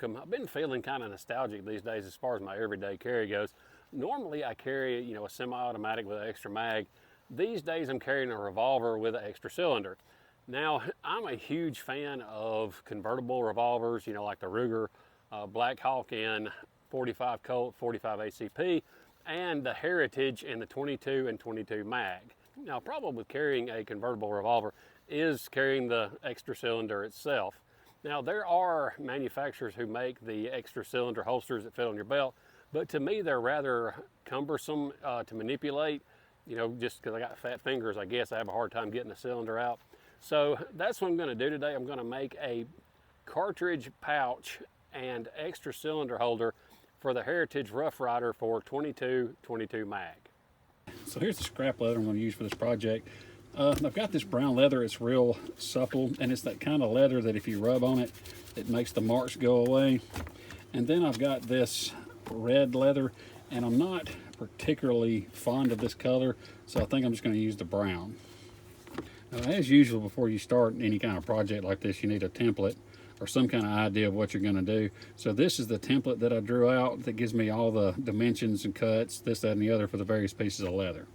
welcome. I've been feeling kind of nostalgic these days as far as my everyday carry goes. Normally I carry, you know, a semi-automatic with an extra mag. These days I'm carrying a revolver with an extra cylinder. Now, I'm a huge fan of convertible revolvers, you know, like the Ruger Black Hawk in 45 Colt, 45 ACP, and the Heritage in the 22 and 22 mag. Now, a problem with carrying a convertible revolver is carrying the extra cylinder itself. Now, there are manufacturers who make the extra cylinder holsters that fit on your belt, but to me, they're rather cumbersome to manipulate. You know, just because I got fat fingers, I guess I have a hard time getting the cylinder out. So that's what I'm going to do today. I'm going to make a cartridge pouch and extra cylinder holder for the Heritage Rough Rider for 22 mag. So here's the scrap leather I'm going to use for this project. I've got this brown leather. It's real supple, and it's that kind of leather that if you rub on it, it makes the marks go away. And then I've got this red leather, and I'm not particularly fond of this color, so I think I'm just going to use the brown. Now, as usual, before you start any kind of project like this, you need a template or some kind of idea of what you're going to do. So this is the template that I drew out that gives me all the dimensions and cuts, this, that, and the other for the various pieces of leather.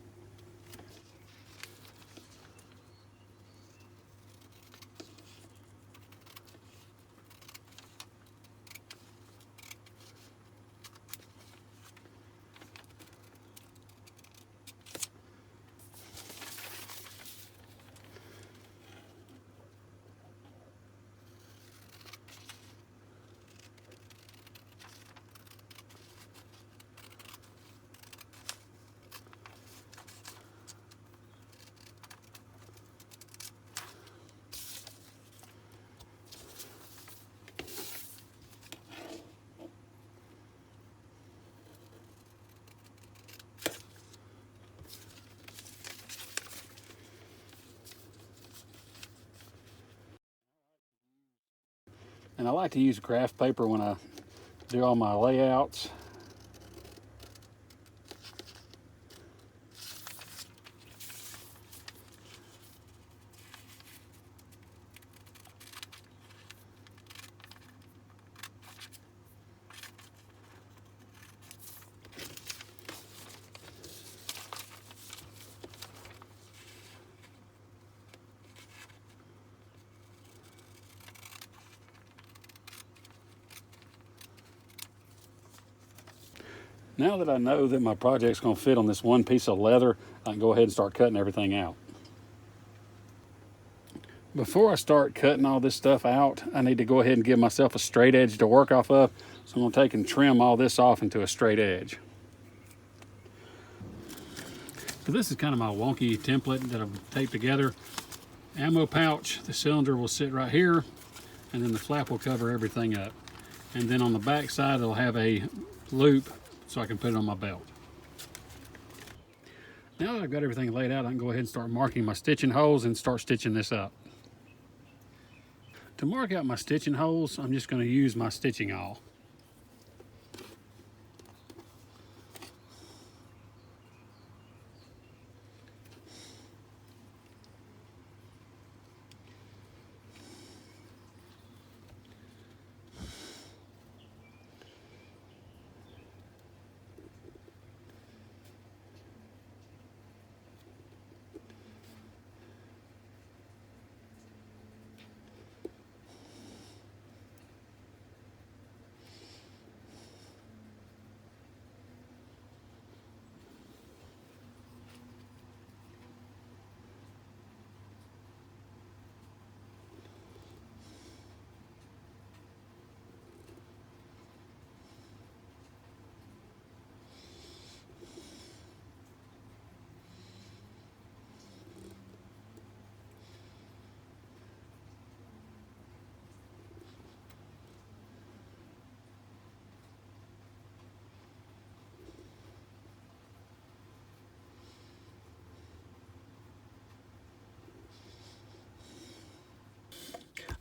And I like to use graph paper when I do all my layouts. Now that I know that my project's going to fit on this one piece of leather, I can go ahead and start cutting everything out. Before I start cutting all this stuff out, I need to go ahead and give myself a straight edge to work off of. So I'm going to take and trim all this off into a straight edge. So this is kind of my wonky template that I've taped together. Ammo pouch, the cylinder will sit right here, and then the flap will cover everything up. And then on the back side, it'll have a loop so I can put it on my belt. Now that I've got everything laid out, I can go ahead and start marking my stitching holes and start stitching this up. To mark out my stitching holes, I'm just going to use my stitching awl.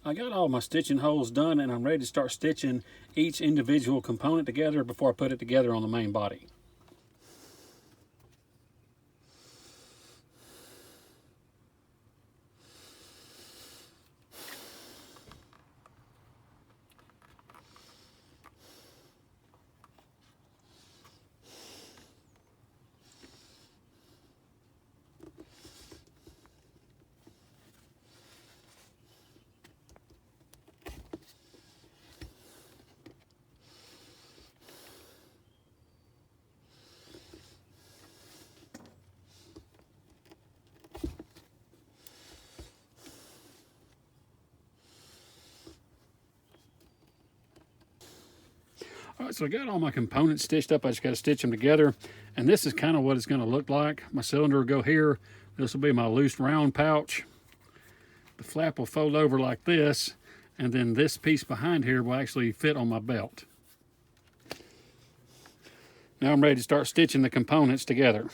I got all my stitching holes done, and I'm ready to start stitching each individual component together before I put it together on the main body. All right, so I got all my components stitched up. I just got to stitch them together. And this is kind of what it's going to look like. My cylinder will go here. This will be my loose round pouch. The flap will fold over like this. And then this piece behind here will actually fit on my belt. Now I'm ready to start stitching the components together.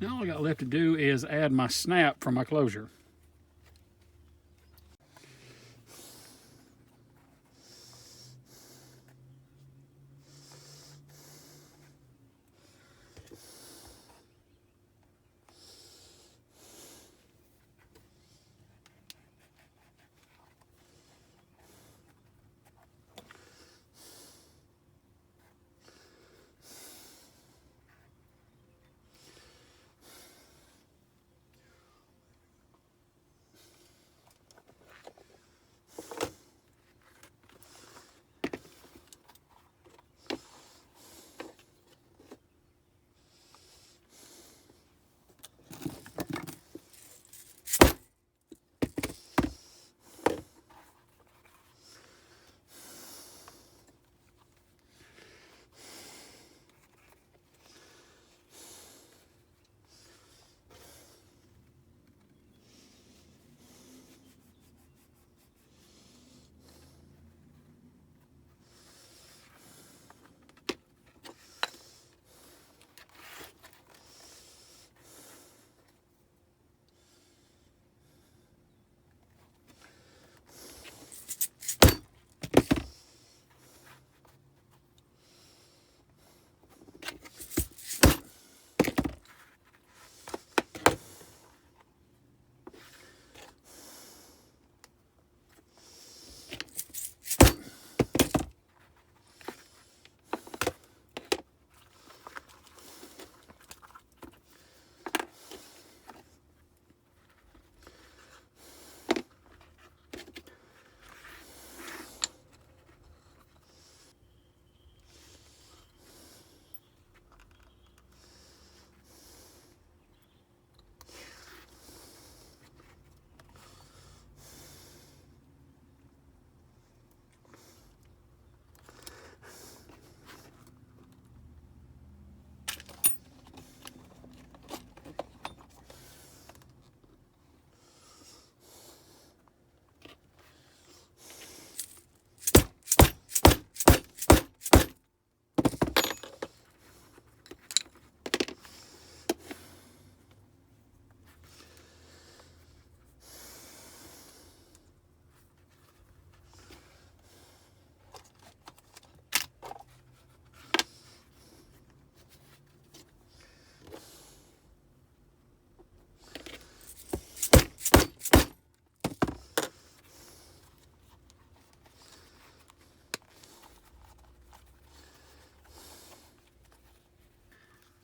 Now all I got left to do is add my snap for my closure.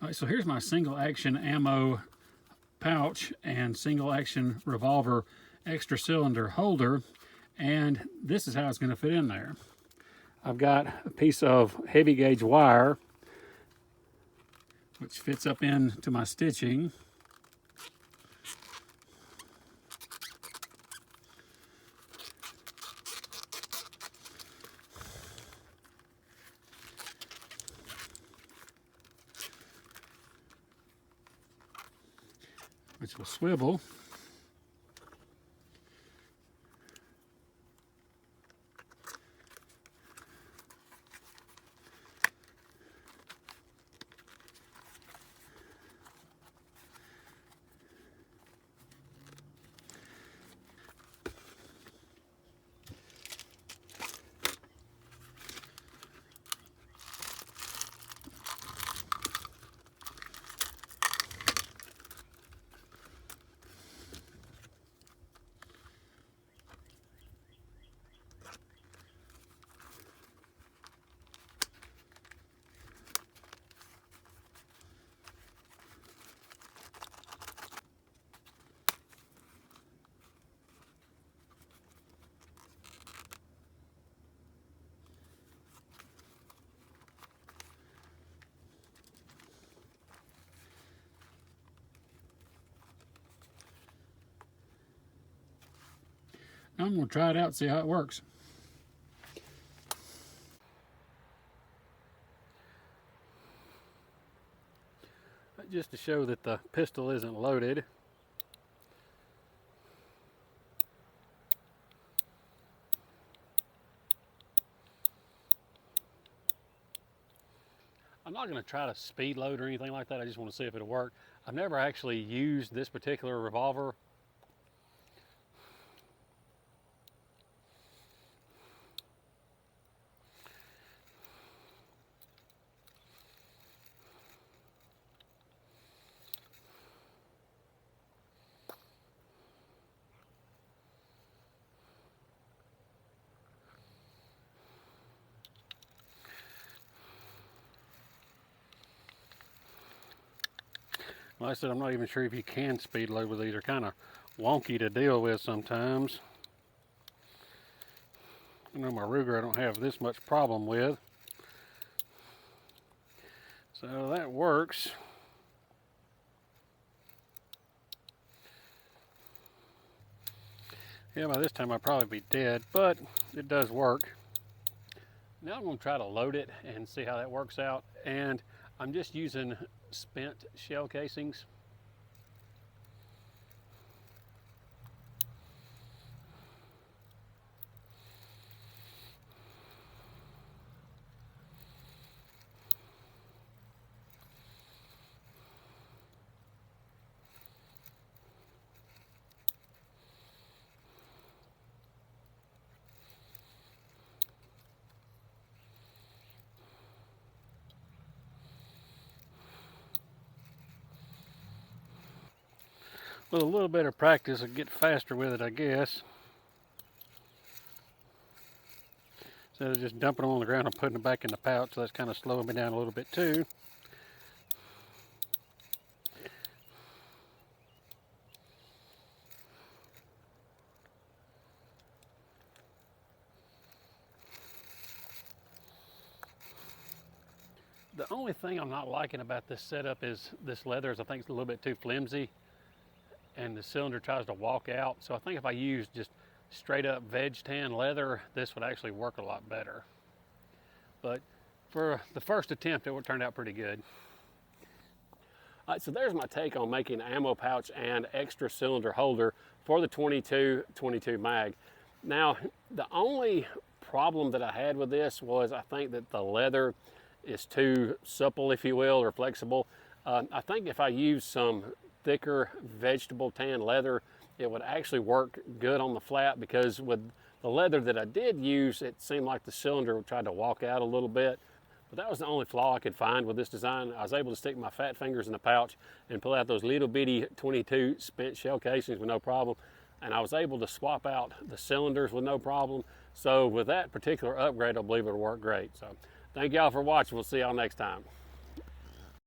All right, so here's my single action ammo pouch and single action revolver extra cylinder holder, and this is how it's going to fit in there. I've got a piece of heavy gauge wire which fits up into my stitching. Which will swivel. I'm going to try it out and see how it works. Just to show that the pistol isn't loaded, I'm not going to try to speed load or anything like that. I just want to see if it'll work. I've never actually used this particular revolver. Like I said, I'm not even sure if you can speed load with these. They're kind of wonky to deal with sometimes. I know my Ruger I don't have this much problem with. So that works. Yeah, by this time I'd probably be dead, but it does work. Now I'm going to try to load it and see how that works out. And I'm just using spent shell casings. With a little bit of practice, I'll get faster with it, I guess. Instead of just dumping them on the ground and putting them back in the pouch, so that's kind of slowing me down a little bit too. The only thing I'm not liking about this setup is this leather I think it's a little bit too flimsy, and the cylinder tries to walk out. So I think if I use just straight up veg tan leather, this would actually work a lot better. But for the first attempt, it turned out pretty good. All right, so there's my take on making an ammo pouch and extra cylinder holder for the 22 mag. Now, the only problem that I had with this was I think that the leather is too supple, if you will, or flexible. I think if I use some thicker vegetable tan leather, it would actually work good on the flat, because with the leather that I did use, it seemed like the cylinder tried to walk out a little bit. But that was the only flaw I could find with this design. I was able to stick my fat fingers in the pouch and pull out those little bitty 22 spent shell casings with no problem. And I was able to swap out the cylinders with no problem. So with that particular upgrade, I believe it'll work great. So thank y'all for watching. We'll see y'all next time.